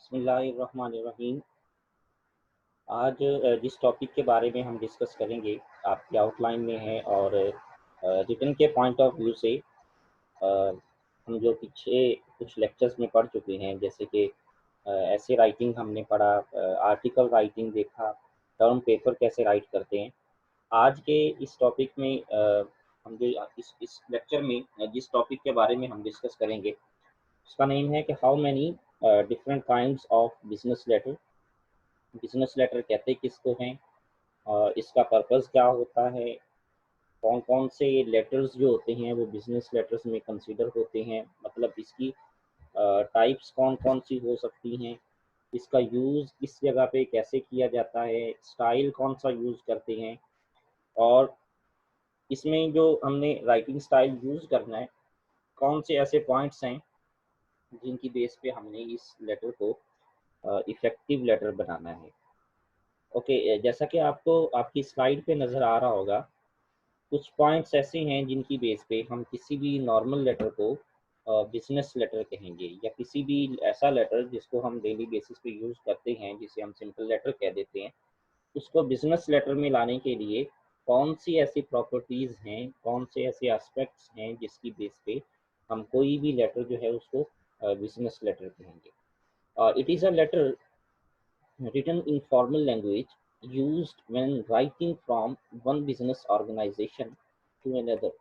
बिस्मिल्लाहिर्रहमानिर्रहीम। आज जिस टॉपिक के बारे में हम डिस्कस करेंगे आपकी आउटलाइन में है और रिटन के पॉइंट ऑफ व्यू से अ, हम जो पीछे कुछ लेक्चर्स में पढ़ चुके हैं, जैसे कि ऐसे राइटिंग हमने पढ़ा, आर्टिकल राइटिंग देखा, टर्म पेपर कैसे राइट करते हैं। आज के इस टॉपिक में हम जो इस लेक्चर में जिस टॉपिक के बारे में हम डिस्कस करेंगे उसका नेम है कि how many different kinds of business letter. Business letter कहते किसको हैं और इसका पर्पस क्या होता है, कौन कौन से लेटर्स जो होते हैं वो बिजनेस लेटर्स में कंसीडर होते हैं, मतलब इसकी टाइप्स कौन कौन सी हो सकती हैं, इसका यूज़ किस जगह पे कैसे किया जाता है, स्टाइल कौन सा यूज़ करते हैं, और इसमें जो हमने राइटिंग स्टाइल यूज़ करना है कौन से ऐसे पॉइंट्स हैं जिनकी बेस पे हमने इस लेटर को इफ़ेक्टिव लेटर बनाना है। ओके, जैसा कि आपको आपकी स्लाइड पे नज़र आ रहा होगा, कुछ पॉइंट्स ऐसे हैं जिनकी बेस पे हम किसी भी नॉर्मल लेटर को बिजनेस लेटर कहेंगे, या किसी भी ऐसा लेटर जिसको हम डेली बेसिस पे यूज़ करते हैं जिसे हम सिंपल लेटर कह देते हैं, उसको बिजनेस लेटर में लाने के लिए कौन सी ऐसी प्रॉपर्टीज़ हैं, कौन से ऐसे एस्पेक्ट्स हैं जिसकी बेस पे हम कोई भी लेटर जो है उसको बिजनेस लेटर कहेंगे। It is a letter written in formal language used when writing from one business organization to another,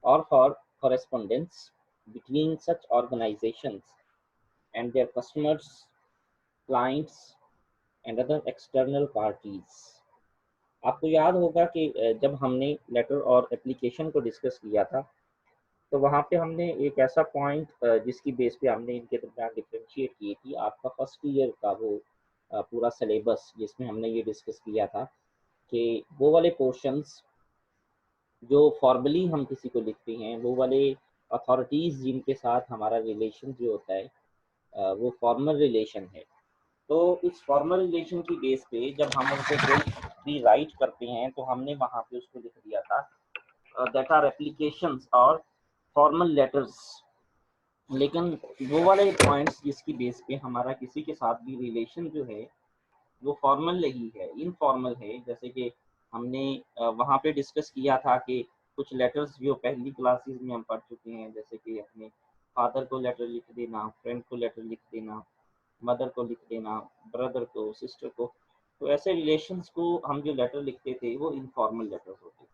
or for correspondence between such organizations and their customers, clients, and other external parties। आपको याद होगा कि जब हमने letter और application को discuss किया था तो वहाँ पे हमने एक ऐसा पॉइंट जिसकी बेस पे हमने इनके दरमियान डिफरेंशिएट किए कि आपका फर्स्ट ईयर का वो पूरा सिलेबस जिसमें हमने ये डिस्कस किया था कि वो वाले पोर्शंस जो फॉर्मली हम किसी को लिखते हैं, वो वाले अथॉरिटीज़ जिनके साथ हमारा रिलेशन जो होता है वो फॉर्मल रिलेशन है। तो इस फॉर्मल रिलेशन की बेस पे जब हम उनको कोई भी राइट करते हैं तो हमने वहाँ पे उसको लिख दिया था दैट आर एप्लीकेशंस और फॉर्मल लेटर्स। लेकिन वो वाले पॉइंट्स जिसकी बेस पे हमारा किसी के साथ भी रिलेशन जो है वो फॉर्मल नहीं है, इनफॉर्मल है। जैसे कि हमने वहाँ पे डिस्कस किया था कि कुछ लेटर्स जो पहली क्लासेस में हम पढ़ चुके हैं, जैसे कि अपने फादर को लेटर लिख देना, फ्रेंड को लेटर लिख देना, मदर को लिख देना, ब्रदर को, सिस्टर को। तो ऐसे रिलेशंस को हम जो लेटर लिखते थे वो इनफॉर्मल लेटर्स होते थे।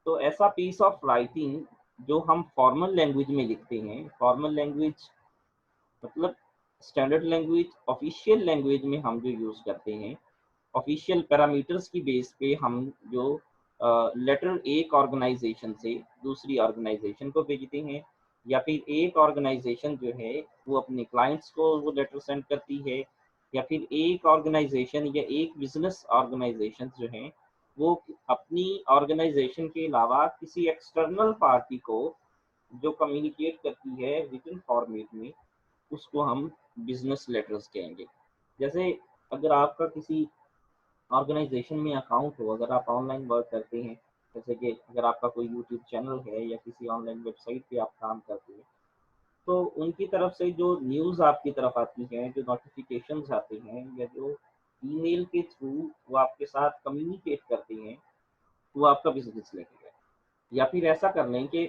तो ऐसा पीस ऑफ राइटिंग जो हम फॉर्मल लैंग्वेज में लिखते हैं, फॉर्मल लैंग्वेज मतलब स्टैंडर्ड लैंग्वेज, ऑफिशियल लैंग्वेज में हम जो यूज़ करते हैं, ऑफिशियल पैरामीटर्स की बेस पे हम जो लेटर एक ऑर्गेनाइजेशन से दूसरी ऑर्गेनाइजेशन को भेजते हैं, या फिर एक ऑर्गेनाइजेशन जो है वो अपने क्लाइंट्स को वो लेटर सेंड करती है, या फिर एक ऑर्गेनाइजेशन या एक बिजनेस ऑर्गेनाइजेशन जो है वो अपनी ऑर्गेनाइजेशन के अलावा किसी एक्सटर्नल पार्टी को जो कम्युनिकेट करती है रिटन फॉर्मेट में, उसको हम बिजनेस लेटर्स कहेंगे। जैसे अगर आपका किसी ऑर्गेनाइजेशन में अकाउंट हो, अगर आप ऑनलाइन वर्क करते हैं, जैसे कि अगर आपका कोई यूट्यूब चैनल है या किसी ऑनलाइन वेबसाइट पे आप काम करते हैं, तो उनकी तरफ से जो न्यूज़ आपकी तरफ आती हैं, जो नोटिफिकेशंस आते हैं, या जो ईमेल के थ्रू वो आपके साथ कम्युनिकेट करते हैं, वो आपका बिजनेस लेटर है। या फिर ऐसा कर लें कि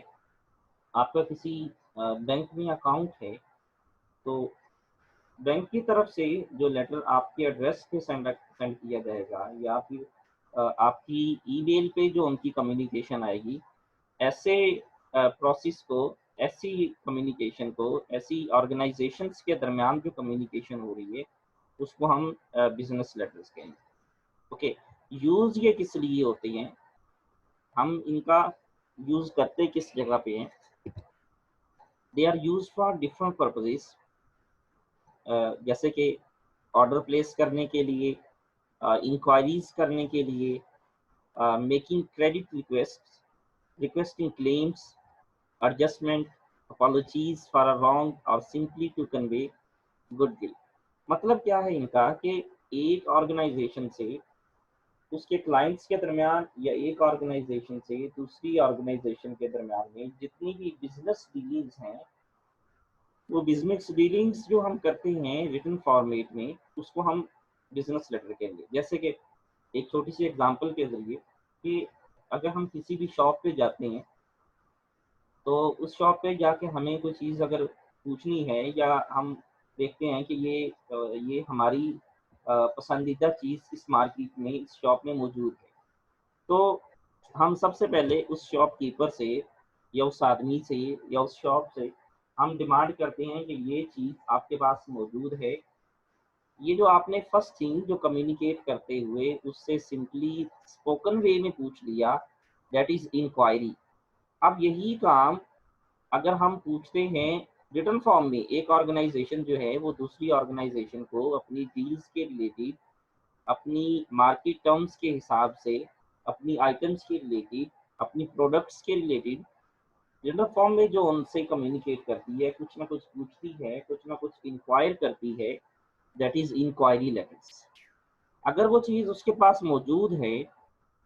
आपका किसी बैंक में अकाउंट है, तो बैंक की तरफ से जो लेटर आपके एड्रेस पे सेंड किया जाएगा, या फिर आपकी ईमेल पे जो उनकी कम्युनिकेशन आएगी, ऐसे प्रोसेस को, ऐसी कम्युनिकेशन को, ऐसी ऑर्गेनाइजेशंस के दरमियान जो कम्युनिकेशन हो रही है उसको हम बिजनेस लेटर्स कहेंगे। ओके, यूज़ ये किस लिए होते हैं, हम इनका यूज़ करते किस जगह पे हैं? They are use for different purposes, जैसे कि ऑर्डर प्लेस करने के लिए, इंक्वायरीज करने के लिए, making credit request, requesting claims, adjustment, apologies for a wrong, और सिंपली टू कन्वे गुडविल। मतलब क्या है इनका कि एक ऑर्गेनाइजेशन से उसके क्लाइंट्स के दरमियान या एक ऑर्गेनाइजेशन से दूसरी ऑर्गेनाइजेशन के दरमियान में जितनी भी बिजनेस डीलिंग्स हैं वो बिजनेस डीलिंग्स जो हम करते हैं रिटन फॉर्मेट में, उसको हम बिजनेस लेटर कहेंगे। जैसे कि एक छोटी सी एग्जांपल के जरिए कि अगर हम किसी भी शॉप पे जाते हैं, तो उस शॉप पे जाके हमें कोई चीज़ अगर पूछनी है, या हम देखते हैं कि ये हमारी पसंदीदा चीज़ इस मार्केट में, इस शॉप में मौजूद है, तो हम सबसे पहले उस शॉपकीपर से, या उस आदमी से, या उस शॉप से हम डिमांड करते हैं कि ये चीज़ आपके पास मौजूद है। ये जो आपने फर्स्ट थिंग जो कम्युनिकेट करते हुए उससे सिंपली स्पोकन वे में पूछ लिया, दैट इज़ इंक्वायरी। अब यही काम अगर हम पूछते हैं रिटन फॉर्म में, एक ऑर्गेनाइजेशन जो है वो दूसरी ऑर्गेनाइजेशन को अपनी डील्स के रिलेटेड, अपनी मार्केट टर्म्स के हिसाब से, अपनी आइटम्स के रिलेटेड, अपनी प्रोडक्ट्स के रिलेटेड रिटन फॉर्म में जो उनसे कम्युनिकेट करती है, कुछ ना कुछ पूछती है, कुछ ना कुछ इंक्वायर करती है, दैट इज इंक्वायरी लेटर्स। अगर वो चीज़ उसके पास मौजूद है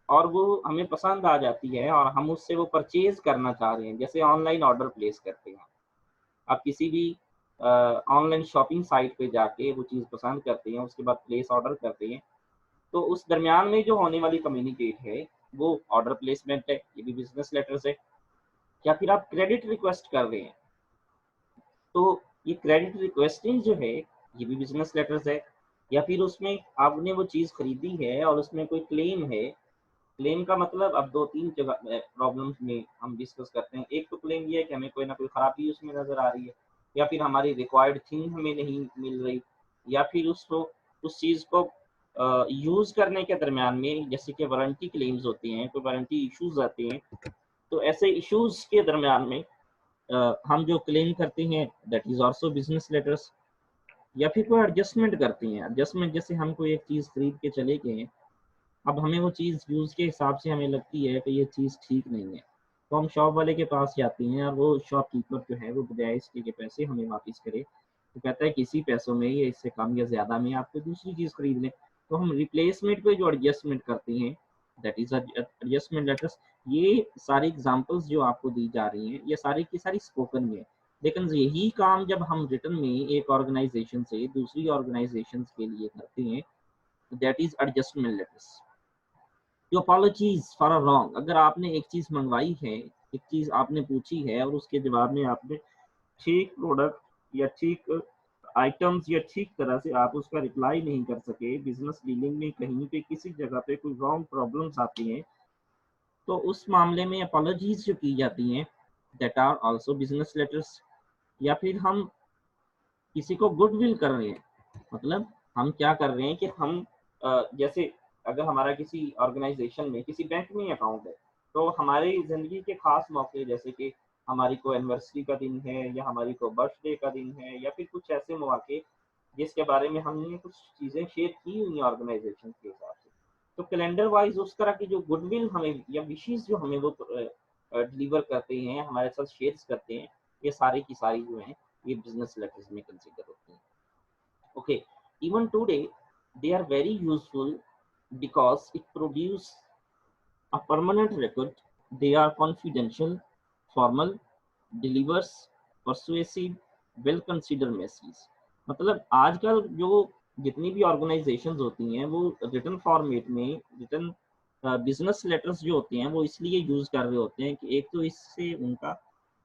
और वो हमें पसंद आ जाती है और हम उससे वो परचेज करना चाह रहे हैं, जैसे ऑनलाइन ऑर्डर प्लेस करते हैं, आप किसी भी ऑनलाइन शॉपिंग साइट पे जाके वो चीज़ पसंद करते हैं, उसके बाद प्लेस ऑर्डर करते हैं, तो उस दरमियान में जो होने वाली कम्युनिकेट है, वो ऑर्डर प्लेसमेंट है, ये भी बिजनेस लेटर्स है। या फिर आप क्रेडिट रिक्वेस्ट कर रहे हैं, तो ये क्रेडिट रिक्वेस्टिंग जो है, ये भी बिजनेस लेटर्स है। या फिर उसमें आपने वो चीज़ खरीदी है और उसमें कोई क्लेम है। क्लेम का मतलब अब 2-3 जगह प्रॉब्लम्स में हम डिस्कस करते हैं। एक तो क्लेम ये है कि हमें कोई ना कोई खराबी उसमें नज़र आ रही है, या फिर हमारी रिक्वायर्ड थिंग हमें नहीं मिल रही, या फिर उसको, उस चीज़ को यूज़ करने के दरमियान में, जैसे कि वारंटी क्लेम्स होती हैं, कोई वारंटी इश्यूज़ आते हैं, तो ऐसे इश्यूज़ के दरमियान में हम जो क्लेम करते हैं, that is also business letters. या फिर कोई एडजस्टमेंट करते हैं, एडजस्टमेंट जैसे हम कोई एक चीज़ खरीद के चले गए हैं, अब हमें वो चीज़ यूज़ के हिसाब से हमें लगती है कि ये चीज़ ठीक नहीं है, तो हम शॉप वाले के पास जाते हैं और वो शॉपकीपर जो है वो बजाय इसके कि पैसे हमें वापस करे, तो कहता है कि इसी पैसों में या इससे कम या ज़्यादा में आप कोई दूसरी चीज़ खरीद लें। तो हम रिप्लेसमेंट पे जो एडजस्टमेंट करते हैं, दैट इज़ एडजस्टमेंट लेटर्स। ये सारी एग्ज़ाम्पल्स जो आपको दी जा रही हैं, ये सारी की सारी स्पोकन में है। लेकिन यही काम जब हम रिटन में एक ऑर्गेनाइज़ेशन से दूसरी ऑर्गेनाइज़ेशंस के लिए करते हैं, दैट इज़ एडजस्टमेंट लेटर्स। जो अपॉलजीज फॉर अ रॉन्ग, अगर आपने एक चीज़ मंगवाई है, एक चीज़ आपने पूछी है और उसके जवाब में आपने ठीक प्रोडक्ट या ठीक आइटम्स या ठीक तरह से आप उसका रिप्लाई नहीं कर सके, बिजनेस डीलिंग में कहीं पे किसी जगह पे कोई रॉन्ग प्रॉब्लम्स आती हैं, तो उस मामले में अपॉलजीज जो की जाती हैं, that are also business letters. या फिर हम किसी को गुडविल कर रहे हैं, मतलब हम क्या कर रहे हैं कि हम जैसे अगर हमारा किसी ऑर्गेनाइजेशन में, किसी बैंक में अकाउंट है, तो हमारी ज़िंदगी के खास मौके, जैसे कि हमारी कोई एनिवर्सरी का दिन है, या हमारी कोई बर्थडे का दिन है, या फिर कुछ ऐसे मौके जिसके बारे में हमने कुछ चीज़ें शेयर की हुई हैं ऑर्गेनाइजेशन के हिसाब से, तो कैलेंडर वाइज उस तरह की जो गुडविल हमें या विशेष जो हमें वो डिलीवर करते हैं, हमारे साथ शेयर करते हैं, ये सारी की सारी जो हैं, ये बिजनेस लेटर्स में कंसिडर होती हैं। Okay, even today they are very useful because it produce a permanent record. They are confidential, formal, delivers persuasive, well considered messages. मतलब आजकल जो जितनी भी ऑर्गेनाइजेशंस होती हैं, वो रिटन फॉर्मेट में रिटन बिजनेस लेटर्स जो होते हैं वो इसलिए यूज कर रहे होते हैं कि एक तो इससे उनका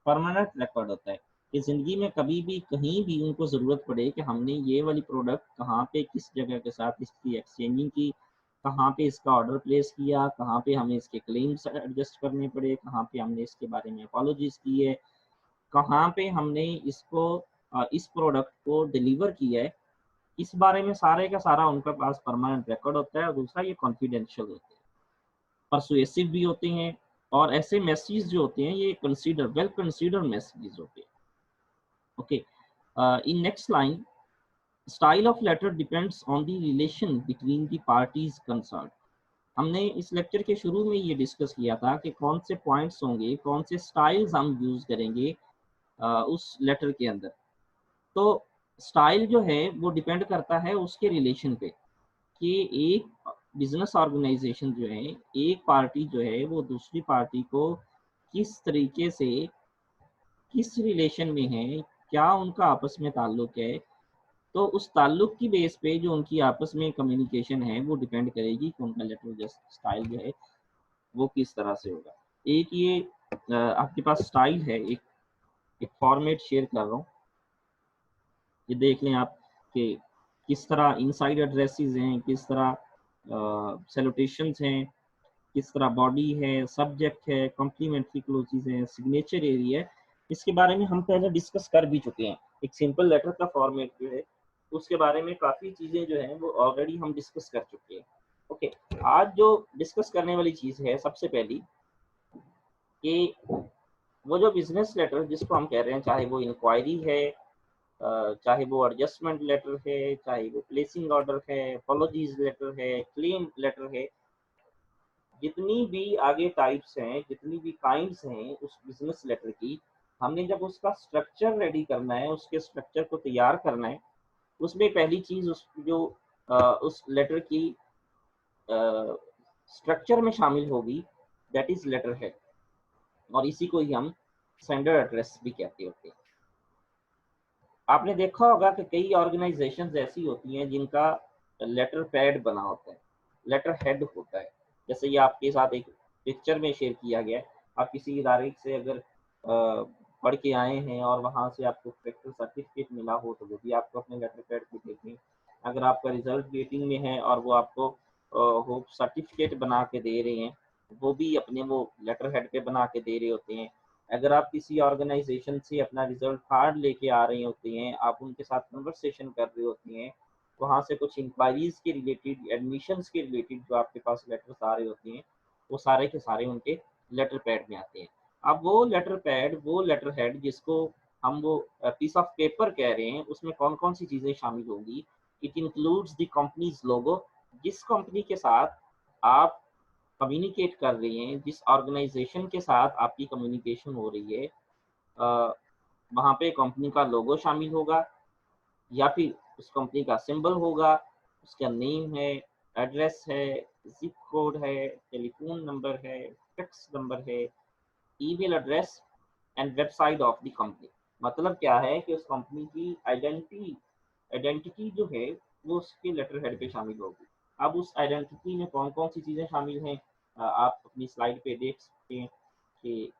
परमानेंट रिकॉर्ड होता है कि ज़िंदगी में कभी भी कहीं भी उनको ज़रूरत पड़े कि हमने ये वाली प्रोडक्ट कहाँ पे किस जगह के साथ इसकी एक्सचेंजिंग की, कहाँ पे इसका ऑर्डर प्लेस किया, कहाँ पे हमें इसके क्लेम्स एडजस्ट करने पड़े, कहाँ पे हमने इसके बारे में अपॉलजीज की है, कहाँ पे हमने इसको इस प्रोडक्ट को डिलीवर किया है, इस बारे में सारे का सारा उनके पास परमानेंट रिकॉर्ड होता है। और दूसरा ये कॉन्फिडेंशियल होते हैं, परसुएसिव भी होते हैं, और ऐसे मैसेज जो होते हैं ये कंसीडर वेल कंसीडर मैसेजेस होते हैं। Okay, in next line, style of letter depends on the relation between the parties concerned. हमने इस लेक्चर के शुरू में ये डिस्कस किया था कि कौन से पॉइंट्स होंगे, कौन से स्टाइल्स हम यूज करेंगे उस लेटर के अंदर। तो स्टाइल जो है वो डिपेंड करता है उसके रिलेशन पे, कि एक बिजनेस ऑर्गेनाइजेशन जो है, एक पार्टी जो है वो दूसरी पार्टी को किस तरीके से, किस रिलेशन में है, क्या उनका आपस में ताल्लुक है, तो उस ताल्लुक की बेस पे जो उनकी आपस में कम्युनिकेशन है वो डिपेंड करेगी कि उनका लेटर जस्ट स्टाइल जो है वो किस तरह से होगा। एक ये आपके पास स्टाइल है, एक फॉर्मेट शेयर कर रहा हूँ, ये देख लें आप कि किस तरह इनसाइड एड्रेसेस हैं, किस तरह सैल्यूटेशंस हैं, किस तरह बॉडी है, सब्जेक्ट है, कॉम्प्लीमेंट्री क्लोजेस हैं, सिग्नेचर एरिया है। इसके बारे में हम पहले डिस्कस कर भी चुके हैं। एक सिंपल लेटर का फॉर्मेट जो है उसके बारे में काफ़ी चीज़ें जो हैं वो ऑलरेडी हम डिस्कस कर चुके हैं। ओके, आज जो डिस्कस करने वाली चीज़ है सबसे पहली कि वो जो बिजनेस लेटर जिसको हम कह रहे हैं, चाहे वो इंक्वायरी है, चाहे वो एडजस्टमेंट लेटर है, चाहे वो प्लेसिंग ऑर्डर है, अपॉलॉजीज लेटर है, क्लेम लेटर है, जितनी भी आगे टाइप्स हैं, जितनी भी काइंड्स हैं उस बिजनेस लेटर की, हमने जब उसका स्ट्रक्चर रेडी करना है, उसके स्ट्रक्चर को तैयार करना है, उसमें पहली चीज़ उस लेटर की स्ट्रक्चर में शामिल होगी, दैट इज लेटर हेड, और इसी को ही हम सेंडर एड्रेस भी कहते होते हैं। आपने देखा होगा कि कई ऑर्गेनाइजेशंस ऐसी होती हैं जिनका लेटर पैड बना होता है, लेटर हेड होता है। जैसे ये आपके साथ एक पिक्चर में शेयर किया गया है। आप किसी इदारे से अगर पढ़ के आए हैं और वहाँ से आपको करेक्टर सर्टिफिकेट मिला हो तो वो भी आपको अपने लेटर पैड पे देखें। अगर आपका रिजल्ट वेटिंग में है और वो आपको वो सर्टिफिकेट बना के दे रहे हैं, वो भी अपने वो लेटर हेड पे बना के दे रहे होते हैं। अगर आप किसी ऑर्गेनाइजेशन से अपना रिजल्ट कार्ड लेके आ रहे होते हैं, आप उनके साथ कन्वर्सेशन कर रहे होते हैं, वहाँ से कुछ इंक्वायरीज के रिलेटेड, एडमिशन्स के रिलेटेड जो आपके पास लेटर्स आ रहे होते हैं, वो सारे के सारे उनके लेटर पैड में आते हैं। अब वो लेटर पैड, वो लेटर हेड जिसको हम वो पीस ऑफ पेपर कह रहे हैं, उसमें कौन कौन सी चीज़ें शामिल होंगी? इट इंक्लूड्स द कंपनीज लोगो, जिस कंपनी के साथ आप कम्युनिकेट कर रही हैं, जिस ऑर्गेनाइजेशन के साथ आपकी कम्युनिकेशन हो रही है, वहाँ पे कंपनी का लोगो शामिल होगा, या फिर उस कंपनी का सिंबल होगा, उसका नेम है, एड्रेस है, जिप कोड है, टेलीफोन नंबर है, फैक्स नंबर है, email address and website of the company. मतलब क्या है कि उस कंपनी की आइडेंटिटी जो है वो उसके लेटर हेड पे शामिल होगी। अब उस आइडेंटिटी में कौन कौन सी चीज़ें शामिल हैं, आप अपनी स्लाइड पे देख सकते हैं कि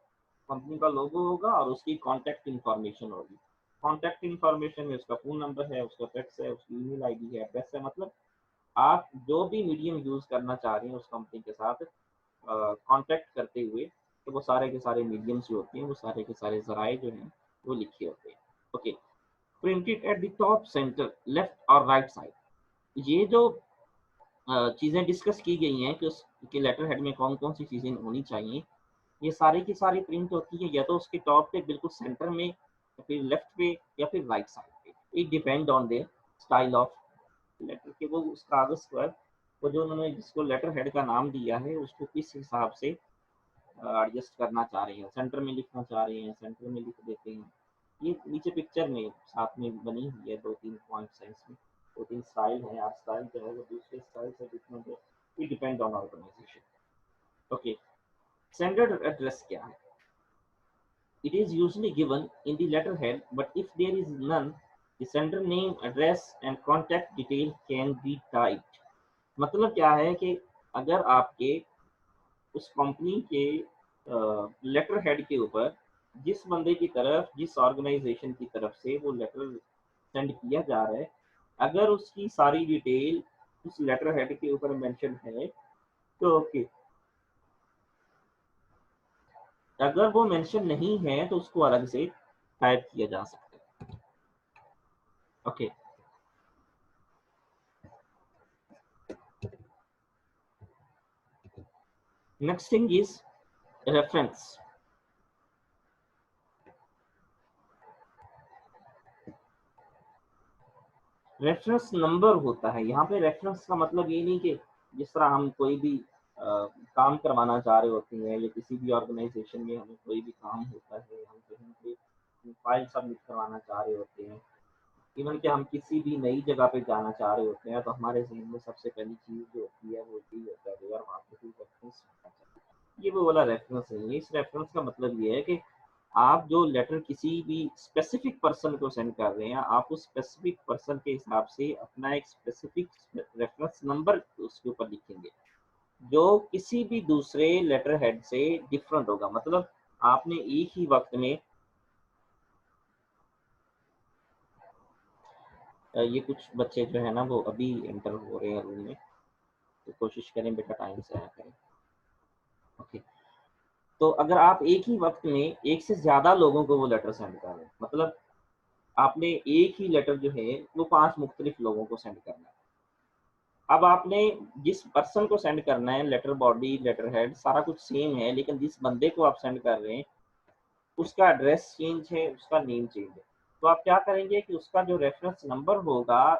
कंपनी का लोगो होगा और उसकी कॉन्टैक्ट इन्फॉर्मेशन होगी। कॉन्टैक्ट इन्फॉर्मेशन में उसका फ़ोन नंबर है, उसका फैक्स है, उसकी ईमेल आईडी है, एड्रेस है। मतलब आप जो भी मीडियम यूज़ करना चाह रहे हैं उस कंपनी के साथ कॉन्टैक्ट करते हुए, तो वो सारे के सारे मीडियम्स जो होते हैं, वो सारे के सारे ज़राए जो हैं वो लिखे होते हैं। Okay, printed at the top centre left और राइट साइड। ये जो चीज़ें डिस्कस की गई हैं कि उसके लेटर हेड में कौन कौन सी चीज़ें होनी चाहिए, ये सारी की सारी प्रिंट होती है या तो उसके टॉप पे बिल्कुल सेंटर में, या फिर लेफ्ट पे, या फिर राइट साइड पे। It depend on their style of letter, कि वो उस कागज़ पर वो जो उन्होंने जिसको लेटर हेड का नाम दिया है उसको किस हिसाब से एडजस्ट करना चाह रहे हैं। सेंटर में लिखना चाह रहे हैं, सेंटर में लिख देते हैं। ये नीचे पिक्चर में साथ में बनी हुई है, दो तीन पॉइंट्स हैं इसमें, दो तीन स्टाइल हैं। आप स्टाइल जो है वो दूसरे स्टाइल से डिफरेंट है। It depend on organization. Okay, standard address क्या है? It is usually given in the letterhead, but if there is none, the sender name, address and contact detail can be typed. मतलब क्या है कि अगर आपके उस कंपनी के लेटर हेड के ऊपर जिस बंदे की तरफ, जिस ऑर्गेनाइजेशन की तरफ से वो लेटर सेंड किया जा रहा है, अगर उसकी सारी डिटेल उस लेटर हेड के ऊपर मेंशन है तो ओके। अगर वो मेंशन नहीं है तो उसको अलग से टाइप किया जा सकता है। Okay, next thing is reference. Reference number होता है यहाँ पे। रेफरेंस का मतलब ये नहीं कि जिस तरह हम कोई भी काम करवाना चाह रहे होते हैं या किसी भी ऑर्गेनाइजेशन में हमें कोई भी काम होता है, हम कहीं पे फाइल सबमिट करवाना चाह रहे होते हैं, इवन कि हम किसी भी नई जगह पे जाना चाह रहे होते हैं, तो हमारे जहन में सबसे पहली चीज़ जो होती है वो यही होता है यार वहाँ पे कोई रेफरेंस होना चाहिए। ये वो वाला रेफरेंस है। इस रेफरेंस का मतलब ये है कि आप जो लेटर किसी भी स्पेसिफिक पर्सन को सेंड कर रहे हैं, आप उस स्पेसिफिक पर्सन के हिसाब से अपना एक स्पेसिफिक रेफरेंस नंबर उसके ऊपर लिखेंगे, जो किसी भी दूसरे लेटर हेड से डिफरेंट होगा। मतलब आपने एक ही वक्त में ये कुछ बच्चे जो है ना वो अभी एंटर हो रहे हैं रूम में, तो कोशिश करें बेटा टाइम से आया करें। ओके, तो अगर आप एक ही वक्त में एक से ज़्यादा लोगों को वो लेटर सेंड कर रहे हैं, मतलब आपने एक ही लेटर जो है वो 5 मुख्तलिफ लोगों को सेंड करना है। अब आपने जिस पर्सन को सेंड करना है, लेटर बॉडी, लेटर हेड सारा कुछ सेम है, लेकिन जिस बंदे को आप सेंड कर रहे हैं उसका एड्रेस चेंज है, उसका नेम चेंज है। तो आप क्या करेंगे कि उसका जो रेफरेंस नंबर होगा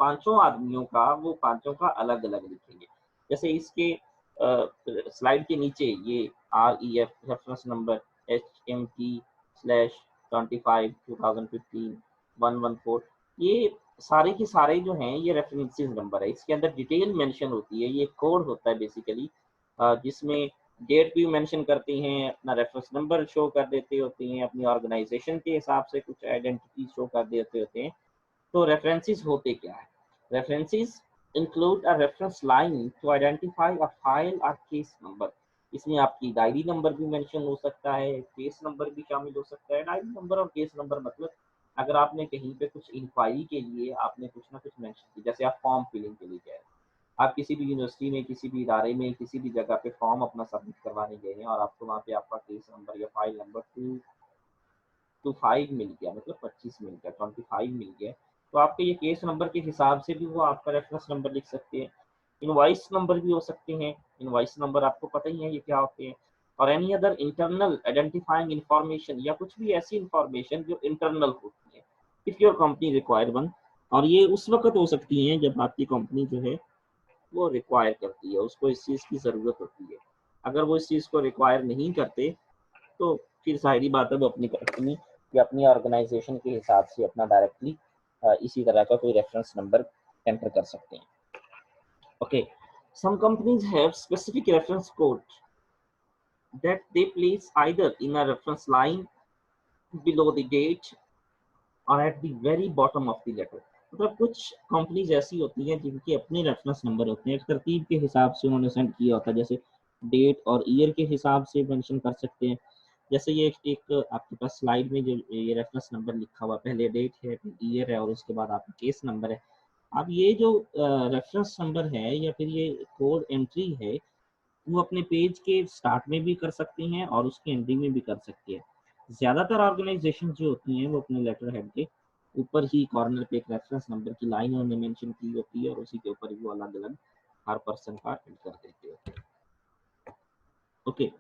पाँचों आदमियों का, वो पाँचों का अलग-अलग लिखेंगे। जैसे इसके स्लाइड के नीचे ये REF रेफरेंस नंबर HMT/25/2015-114, ये सारे के सारे जो हैं ये रेफरेंसेस नंबर है। इसके अंदर डिटेल मेंशन होती है, ये कोड होता है बेसिकली, जिसमें डेट भी मेंशन करती हैं, अपना रेफरेंस नंबर शो कर देते होती हैं, अपनी ऑर्गेनाइजेशन के हिसाब से कुछ आइडेंटिटी शो कर देते होते हैं। तो रेफरेंसेस होते क्या है? References include a reference line to identify a file or case number। इसमें आपकी डायरी नंबर भी मेंशन हो सकता है, केस नंबर भी शामिल हो सकता है। डायरी नंबर और केस नंबर मतलब अगर आपने कहीं पे कुछ इंक्वायरी के लिए आपने कुछ ना कुछ मेंशन किया, जैसे आप फॉर्म फिलिंग के लिए गए, आप किसी भी यूनिवर्सिटी में, किसी भी इदारे में, किसी भी जगह पे फॉर्म अपना सबमिट करवाने गए हैं और आपको वहाँ पे आपका केस नंबर या फाइल नंबर 225 मिल गया, मतलब 25 मिल गया, 25 मिल गया, तो आपके ये केस नंबर के हिसाब से भी वो आपका रेफरेंस नंबर लिख सकते हैं। इनवॉइस नंबर भी हो सकते हैं, इनवॉइस नंबर आपको पता ही है ये क्या होते हैं। और any other internal identifying information, या कुछ भी ऐसी इंफॉर्मेशन जो इंटरनल होती है, if your company require one. और ये उस वक्त हो सकती हैं जब आपकी कंपनी जो है वो रिक्वायर करती है, उसको इस चीज़ की ज़रूरत होती है। अगर वो इस चीज़ को रिक्वायर नहीं करते तो फिर ज़ाहिर-सी बात है वो अपनी कंपनी या अपनी ऑर्गेनाइजेशन के हिसाब से अपना डायरेक्टली इसी तरह का कोई रेफरेंस नंबर एंटर कर सकते हैं। Okay, some companies have specific reference code that they place either in a reference line below the date or at the very bottom of the letter. मतलब कुछ कंपनीज ऐसी होती हैं जिनके अपने रेफरेंस नंबर होते हैं, एक तरतीब के हिसाब से उन्होंने सेंड किया होता है, जैसे डेट और ईयर के हिसाब से मेंशन कर सकते हैं। जैसे ये एक आपके पास स्लाइड में जो ये रेफरेंस नंबर लिखा हुआ, पहले डेट है, फिर ईयर है और उसके बाद आपका केस नंबर है। अब ये जो रेफरेंस नंबर है या फिर ये कोड एंट्री है, वो अपने पेज के स्टार्ट में भी कर सकती हैं और उसके एंडिंग में भी कर सकती है। ज़्यादातर ऑर्गेनाइजेशन जो होती हैं वो अपने लेटर हेड के ऊपर ही कॉर्नर पे एक रेफरेंस नंबर की लाइन उन्होंने मेंशन की होती है और उसी के ऊपर ही वो अलग-अलग हर पर्सन का एड कर देते हैं। Okay,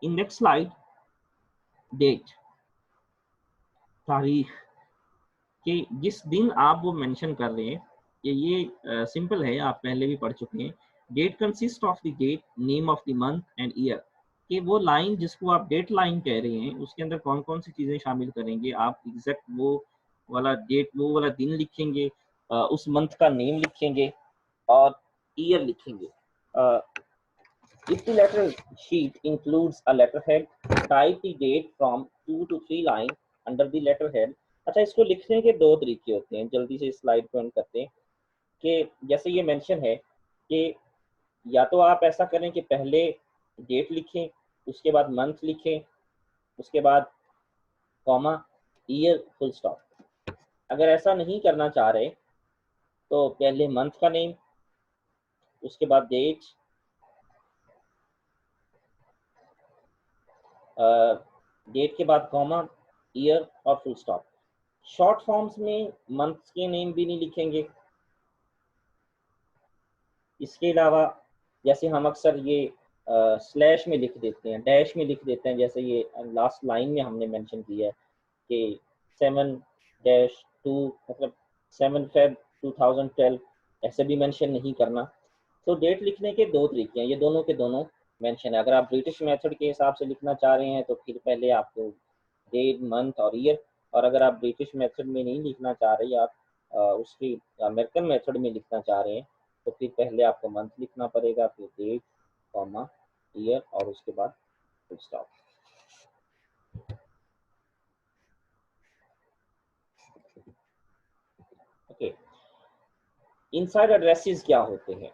in next slide, date, तारीख कि जिस दिन आप वो मेंशन कर रहे हैं, ये सिंपल है, आप पहले भी पढ़ चुके हैं। Date consist of the date, name of the month and year. कि वो लाइन जिसको आप डेट लाइन कह रहे हैं उसके अंदर कौन कौन सी चीज़ें शामिल करेंगे, आप एग्जैक्ट वो वाला डेट, वो वाला दिन लिखेंगे, उस मंथ का नेम लिखेंगे और ईयर लिखेंगे। If the letter sheet includes a letterhead, type the date from 2 to 3 line under the letterhead। अच्छा, इसको लिखने के दो तरीके होते हैं, जल्दी से स्लाइड को एंड करते हैं कि जैसे ये मेंशन है कि या तो आप ऐसा करें कि पहले डेट लिखें, उसके बाद मंथ लिखें, उसके बाद कॉमा, ईयर, फुल स्टॉप। अगर ऐसा नहीं करना चाह रहे तो पहले मंथ का नेम, उसके बाद डेट, डेट के बाद कॉमा, ईयर और फुल स्टॉप। शॉर्ट फॉर्म्स में मंथ्स के नेम भी नहीं लिखेंगे। इसके अलावा जैसे हम अक्सर ये स्लैश में लिख देते हैं, डैश में लिख देते हैं, जैसे ये लास्ट लाइन में हमने मेंशन किया है कि 7-2, मतलब 7 Feb 2012, ऐसे भी मेंशन नहीं करना। तो डेट लिखने के दो तरीके हैं, ये दोनों के दोनों मेंशन है। अगर आप ब्रिटिश मेथड के हिसाब से लिखना चाह रहे हैं तो फिर पहले आपको डेट, मंथ और ईयर, और अगर आप ब्रिटिश मेथड में नहीं लिखना चाह रहे, आप उसकी अमेरिकन मेथड में लिखना चाह रहे हैं तो फिर पहले आपको मंथ लिखना पड़ेगा, फिर डेट, कॉमा, ईयर और उसके बाद full stop. Okay, inside addresses क्या होते हैं?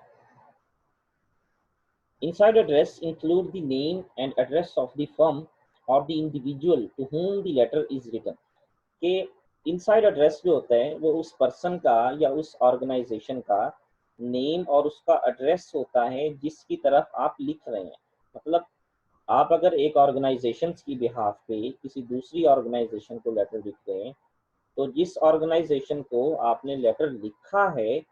Inside address include the name and address of the firm or the individual to whom the letter is written। कि इनसाइड एड्रेस जो होता है वो उस पर्सन का या उस ऑर्गेनाइजेशन का नेम और उसका एड्रेस होता है जिसकी तरफ आप लिख रहे हैं। मतलब आप अगर एक ऑर्गेनाइजेशन की बिहाफ पे किसी दूसरी ऑर्गेनाइजेशन को लेटर लिख रहे हैं, तो जिस ऑर्गेनाइजेशन को आपने लेटर लिखा है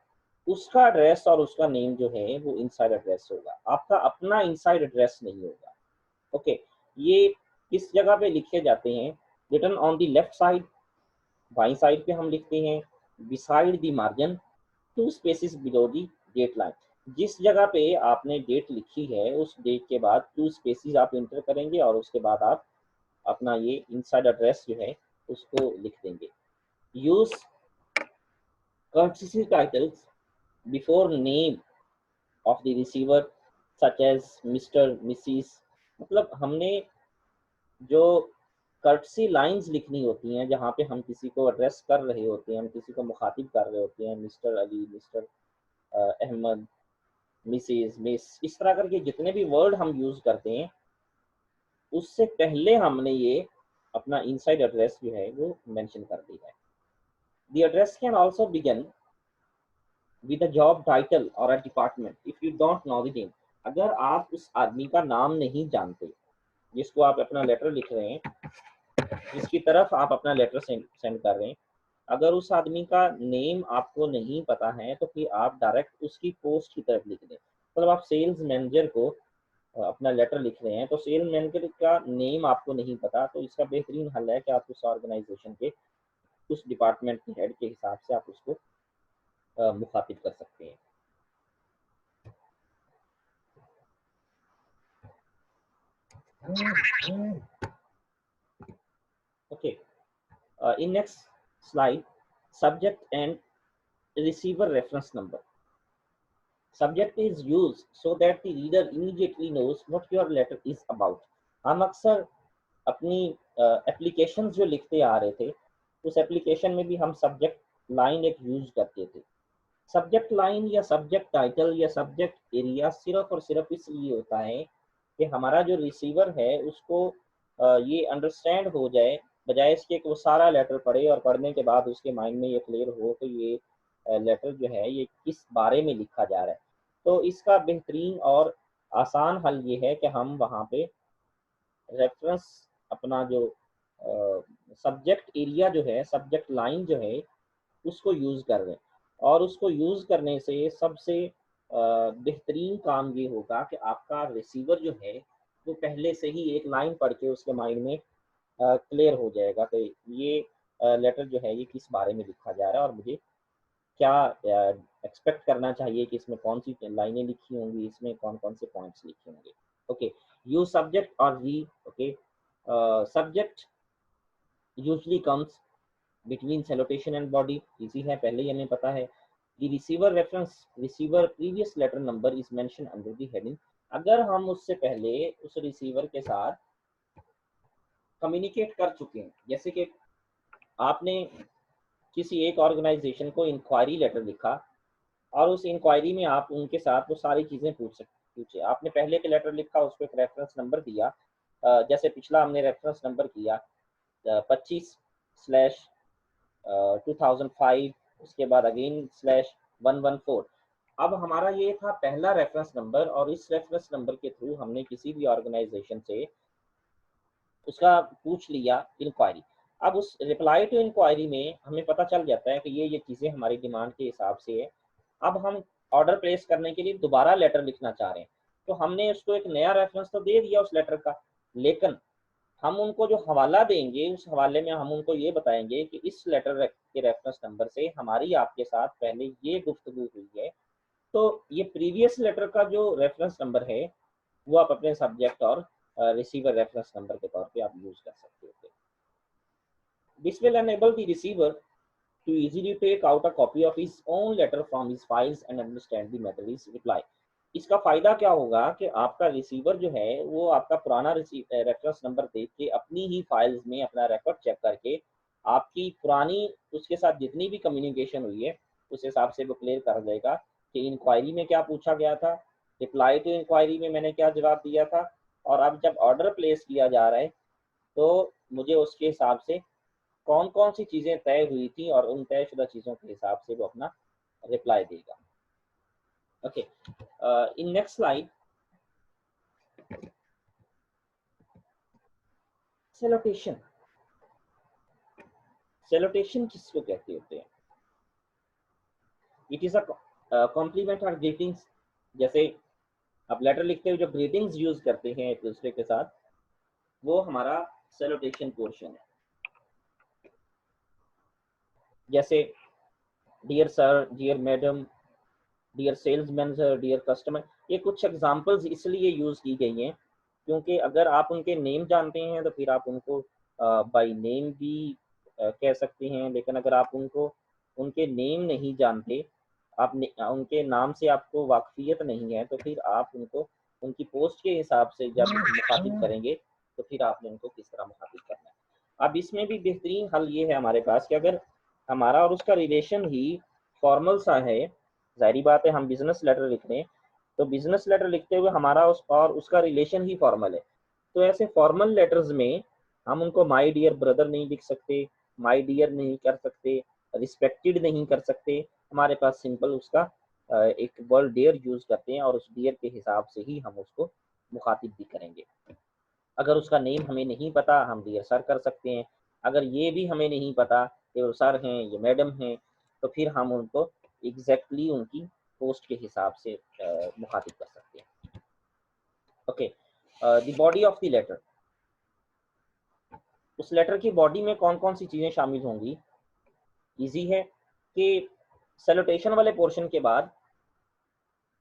उसका एड्रेस और उसका नेम जो है वो इनसाइड एड्रेस होगा, आपका अपना इनसाइड एड्रेस नहीं होगा। ओके, ये किस जगह पे लिखे जाते हैं? Written on the left side, by side पे हम लिखते हैं, beside the margin, two spaces below the date line. जिस जगह पे आपने डेट लिखी है उस डेट के बाद टू स्पेसिस आप इंटर करेंगे और उसके बाद आप अपना ये इनसाइड एड्रेस जो है उसको लिख देंगे। Use courtesy titles before name of the receiver such as Mr. Mrs। मतलब हमने जो कर्टसी लाइंस लिखनी होती हैं जहाँ पे हम किसी को एड्रेस कर रहे होते हैं, हम किसी को मुखातिब कर रहे होते हैं, mister Ali, mister Ahmed, missus, miss, इस तरह करके जितने भी वर्ड हम यूज करते हैं उससे पहले हमने ये अपना इनसाइड एड्रेस जो है वो मेंशन कर दिया है। The address can also begin with a job title or a department if you don't know the name. अगर आप उस आदमी का नाम नहीं जानते जिसको आप अपना लेटर लिख रहे हैं, जिसकी तरफ आप अपना लेटर सेंड कर रहे हैं, अगर उस आदमी का नेम आपको नहीं पता है तो फिर आप डायरेक्ट उसकी पोस्ट की तरफ लिख दें। मतलब आप सेल्स मैनेजर को अपना लेटर लिख रहे हैं तो सेल्स मैनेजर का नेम आपको नहीं पता, तो इसका बेहतरीन हल है कि आप उस ऑर्गेनाइजेशन के उस डिपार्टमेंट के हेड के हिसाब से आप उसको मुखातिब कर सकते हैं। Okay, in next slide, subject and receiver reference number। Subject is used so that the reader immediately knows what your letter is about। हम अक्सर अपनी एप्लीकेशन जो लिखते आ रहे थे उस एप्लीकेशन में भी हम सब्जेक्ट लाइन एक यूज करते थे। सब्जेक्ट लाइन या सब्जेक्ट टाइटल या सब्जेक्ट एरिया सिर्फ और सिर्फ इसलिए होता है कि हमारा जो रिसीवर है उसको ये अंडरस्टैंड हो जाए, बजाय इसके कि वो सारा लेटर पढ़े और पढ़ने के बाद उसके माइंड में ये क्लियर हो कि ये लेटर जो है ये किस बारे में लिखा जा रहा है। तो इसका बेहतरीन और आसान हल ये है कि हम वहाँ पे रेफरेंस अपना जो सब्जेक्ट एरिया जो है, सब्जेक्ट लाइन जो है उसको यूज़ कर रहे हैं। और उसको यूज़ करने से सबसे बेहतरीन काम ये होगा कि आपका रिसीवर जो है वो पहले से ही एक लाइन पढ़ के उसके माइंड में क्लियर हो जाएगा कि ये लेटर जो है ये किस बारे में लिखा जा रहा है और मुझे क्या एक्सपेक्ट करना चाहिए कि इसमें कौन सी लाइनें लिखी होंगी, इसमें कौन कौन से पॉइंट्स लिखे होंगे। ओके, यूज सब्जेक्ट और re. Okay, subject usually comes between salutation and body, easy है, पहले ही हमें पता है। The receiver reference, receiver previous letter number is mention under the heading. अगर हम उससे पहले उस रिसीवर के साथ कम्युनिकेट कर चुके हैं, जैसे कि आपने किसी एक ऑर्गेनाइजेशन को इंक्वायरी लेटर लिखा और उस इंक्वायरी में आप उनके साथ वो सारी चीज़ें पूछे, आपने पहले के लेटर लिखा, उसको एक रेफरेंस नंबर दिया, जैसे पिछला हमने रेफरेंस नंबर किया 25/2005, उसके बाद अगेन /114। अब हमारा ये था पहला रेफरेंस नंबर और इस रेफरेंस नंबर के थ्रू हमने किसी भी ऑर्गेनाइजेशन से उसका पूछ लिया इंक्वायरी। अब उस रिप्लाई टू इंक्वायरी में हमें पता चल जाता है कि ये चीज़ें हमारी डिमांड के हिसाब से है। अब हम ऑर्डर प्लेस करने के लिए दोबारा लेटर लिखना चाह रहे हैं, तो हमने उसको एक नया रेफरेंस तो दे दिया उस लेटर का, लेकिन हम उनको जो हवाला देंगे उस हवाले में हम उनको ये बताएंगे कि इस लेटर के रेफरेंस नंबर से हमारी आपके साथ पहले ये गुफ्तगू हुई है, तो ये प्रीवियस लेटर का जो रेफरेंस नंबर है वो आप अपने सब्जेक्ट और रिसीवर रेफरेंस नंबर के तौर पे आप यूज कर सकते हो। This will enable the receiver to easily take out a copy of his own letter from his files and understand the matter is reply। इसका फ़ायदा क्या होगा कि आपका रिसीवर जो है वो आपका पुराना रेफ़रेंस नंबर देख के अपनी ही फाइल्स में अपना रिकॉर्ड चेक करके आपकी पुरानी उसके साथ जितनी भी कम्युनिकेशन हुई है, उस हिसाब से वो क्लियर कर देगा कि इंक्वायरी में क्या पूछा गया था, रिप्लाई टू इंक्वायरी में मैंने क्या जवाब दिया था, और अब जब ऑर्डर प्लेस किया जा रहा है, तो मुझे उसके हिसाब से कौन-कौन सी चीज़ें तय हुई थी और उन तयशुदा चीज़ों के हिसाब से वो अपना रिप्लाई देगा। Okay, in next slide salutation. Salutation किसको कहते होते हैं? इट इज़ अ कॉम्प्लीमेंट और ग्रीटिंग्स। जैसे आप लेटर लिखते हुए जो ग्रीटिंग्स यूज़ करते हैं एक दूसरे के साथ, वो हमारा सैल्यूटेशन पोर्शन है। जैसे dear sir, dear madam, dear sales manager, dear customer, ये कुछ एग्जांपल्स इसलिए यूज़ की गई हैं क्योंकि अगर आप उनके नेम जानते हैं तो फिर आप उनको बाय नेम भी कह सकते हैं, लेकिन अगर आप उनको उनके नेम नहीं जानते, उनके नाम से आपको वाकफियत नहीं है, तो फिर आप उनको उनकी पोस्ट के हिसाब से जब मुखातिब करेंगे तो फिर आपने उनको किस तरह मुखातिब करना है। अब इसमें भी बेहतरीन हल ये है हमारे पास कि अगर हमारा और उसका रिलेशन ही फॉर्मल सा है, ज़ाहिर बात है हम बिज़नेस लेटर लिख रहे हैं, तो बिज़नेस लेटर लिखते हुए हमारा और उसका रिलेशन ही फॉर्मल है। तो ऐसे फॉर्मल लेटर्स में हम उनको माय डियर ब्रदर नहीं लिख सकते, माय डियर नहीं कर सकते, रिस्पेक्टेड नहीं कर सकते। हमारे पास सिंपल उसका एक वर्ड डियर यूज़ करते हैं और उस डियर के हिसाब से ही हम उसको मुखातिब भी करेंगे। अगर उसका नेम हमें नहीं पता, हम डियर सर कर सकते हैं। अगर ये भी हमें नहीं पता कि वो सर हैं, ये मैडम हैं, तो फिर हम उनको एग्ज़ैक्टली उनकी पोस्ट के हिसाब से मुखातिब कर सकते हैं। Okay, the body of the letter. उस लेटर की बॉडी में कौन-कौन सी चीज़ें शामिल होंगी? ईज़ी है कि सैल्यूटेशन वाले पोर्शन के बाद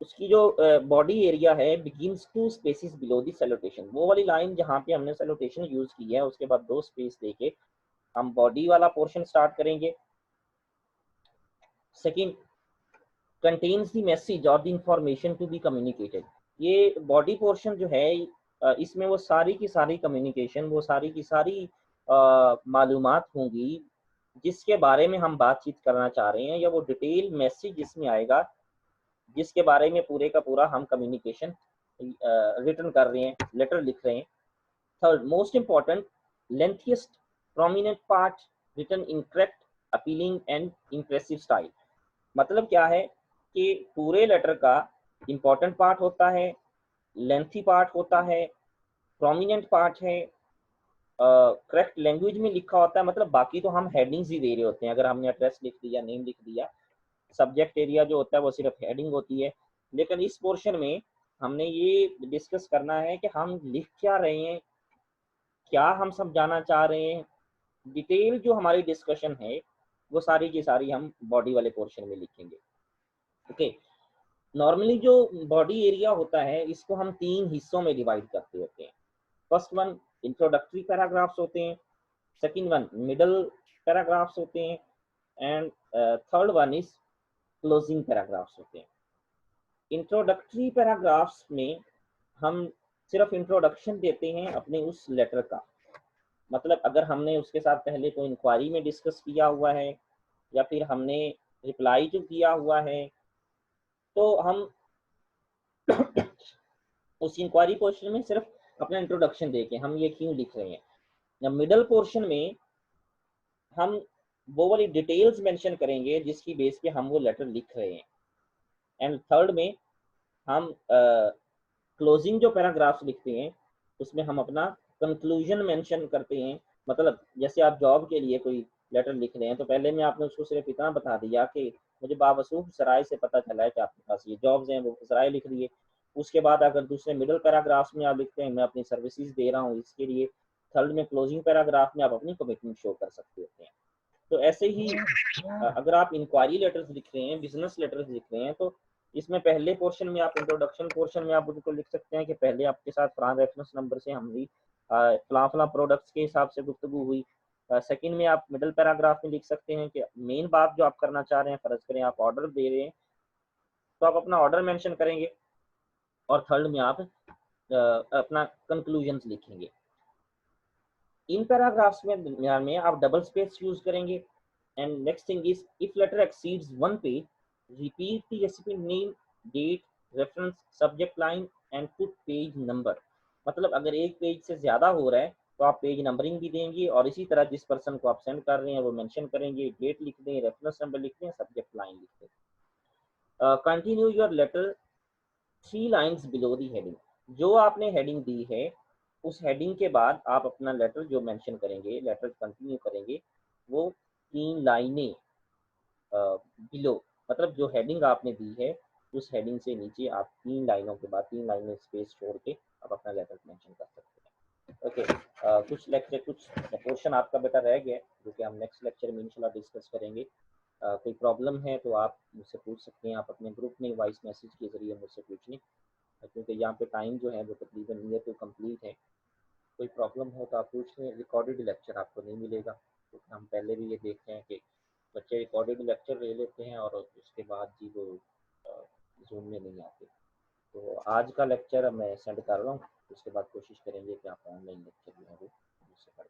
उसकी जो बॉडी एरिया है begins 2 spaces below the salutation. वो वाली लाइन जहाँ पे हमने सैल्यूटेशन यूज़ की है, उसके बाद 2 स्पेस देके हम बॉडी वाला पोर्शन स्टार्ट करेंगे। सेकंड, कंटेन्स द मैसेज और the information to be communicated. ये बॉडी पोर्शन जो है इसमें वो सारी की सारी कम्युनिकेशन, वो सारी की सारी मालूमात होंगी जिसके बारे में हम बातचीत करना चाह रहे हैं, या वो डिटेल मैसेज जिसमें आएगा जिसके बारे में पूरे का पूरा हम कम्युनिकेशन रिटर्न कर रहे हैं, लेटर लिख रहे हैं। Third most important, lengthiest prominent part written in correct appealing and impressive style. मतलब क्या है कि पूरे लेटर का इंपॉर्टेंट पार्ट होता है, लेंथी पार्ट होता है, प्रोमिनेंट पार्ट है, करेक्ट लैंग्वेज में लिखा होता है। मतलब बाकी तो हम हेडिंग्स ही दे रहे होते हैं, अगर हमने एड्रेस लिख दिया, नेम लिख दिया, सब्जेक्ट एरिया जो होता है वो सिर्फ हेडिंग होती है। लेकिन इस पोर्शन में हमने ये डिस्कस करना है कि हम लिख क्या रहे हैं, क्या हम समझाना चाह रहे हैं। डिटेल जो हमारी डिस्कशन है वो सारी की सारी हम बॉडी वाले पोर्शन में लिखेंगे। ओके, नॉर्मली जो बॉडी एरिया होता है इसको हम 3 हिस्सों में डिवाइड करते होते हैं। फर्स्ट वन इंट्रोडक्टरी पैराग्राफ्स होते हैं, सेकंड वन मिडल पैराग्राफ्स होते हैं, and third one is closing paragraphs होते हैं। इंट्रोडक्टरी पैराग्राफ्स में हम सिर्फ इंट्रोडक्शन देते हैं अपने उस लेटर का। मतलब अगर हमने उसके साथ पहले कोई इंक्वायरी में डिस्कस किया हुआ है या फिर हमने रिप्लाई जो किया हुआ है, तो हम उस इंक्वायरी पोर्शन में सिर्फ अपना इंट्रोडक्शन देके हम ये क्यों लिख रहे हैं। या मिडल पोर्शन में हम वो वाली डिटेल्स मेंशन करेंगे जिसकी बेस पे हम वो लेटर लिख रहे हैं। एंड थर्ड में हम क्लोजिंग जो पैराग्राफ्स लिखते हैं उसमें हम अपना कंक्लूजन मेंशन करते हैं। मतलब जैसे आप जॉब के लिए कोई लेटर लिख रहे हैं तो पहले में आपने उसको सिर्फ इतना बता दिया कि मुझे बावसूख सराय से पता चला है कि आपके पास ये जॉब्स हैं, वो सराय लिख रही है। उसके बाद अगर दूसरे मिडिल पैराग्राफ्स में आप लिखते हैं मैं अपनी सर्विसेज दे रहा हूँ इसके लिए, थर्ड में क्लोजिंग पैराग्राफ में आप अपनी कमिटमेंट शो कर सकते होते हैं। तो ऐसे ही अगर आप इंक्वायरी लेटर्स लिख रहे हैं, बिजनेस लेटर्स लिख रहे हैं, तो इसमें पहले पोर्शन में आप इंट्रोडक्शन पोर्शन में आप उनको लिख सकते हैं कि पहले आपके साथ फलां रेफरेंस नंबर से हमारी फलां फलां प्रोडक्ट्स के हिसाब से गुफ्तगू हुई। सेकंड में आप मिडिल पैराग्राफ में लिख सकते हैं कि मेन बात जो आप करना चाह रहे हैं, फर्ज करें आप ऑर्डर दे रहे हैं तो आप अपना ऑर्डर मेंशन करेंगे। और थर्ड में आप अपना कंक्लूजन्स लिखेंगे। इन पैराग्राफ्स में आप डबल स्पेस यूज करेंगे। And next thing is if letter exceeds one page, repeat the recipient name, date, reference, subject line and put page number. मतलब अगर एक पेज से ज्यादा हो रहा है तो आप पेज नंबरिंग भी देंगे और इसी तरह जिस पर्सन को आप सेंड कर रहे हैं वो मेंशन करेंगे, डेट लिख दें, रेफरेंस नंबर लिख दें, सब्जेक्ट लाइन लिख दें। Continue your letter 3 lines below the heading. जो आपने हेडिंग दी है उस हेडिंग के बाद आप अपना लेटर जो मेंशन करेंगे, लेटर कंटिन्यू करेंगे, वो 3 लाइनें बिलो, मतलब जो हेडिंग आपने दी है उस हेडिंग से नीचे आप 3 लाइनों के बाद 3 लाइनें स्पेस छोड़ के आप अपना लेटर मेंशन कर सकते हैं। ओके, कुछ पोर्शन आपका बेटा रह गया जो कि हम नेक्स्ट लेक्चर में इंशाल्लाह डिस्कस करेंगे। कोई प्रॉब्लम है तो आप मुझसे पूछ सकते हैं, आप अपने ग्रुप में वॉइस मैसेज के ज़रिए मुझसे पूछ लें, क्योंकि यहाँ पे टाइम जो है वो तकरीबन नियर टू कंप्लीट है। कोई प्रॉब्लम हो तो आप पूछ लें। रिकॉर्डेड लेक्चर आपको नहीं मिलेगा क्योंकि हम पहले भी ये देखते हैं कि बच्चे रिकॉर्डेड लेक्चर ले लेते हैं और उसके बाद जी वो जूम में नहीं आते। तो आज का लेक्चर मैं सेंड कर रहा हूँ, उसके बाद कोशिश करेंगे कि आप ऑनलाइन लेक्चर जो है वो मुझसे पढ़ें।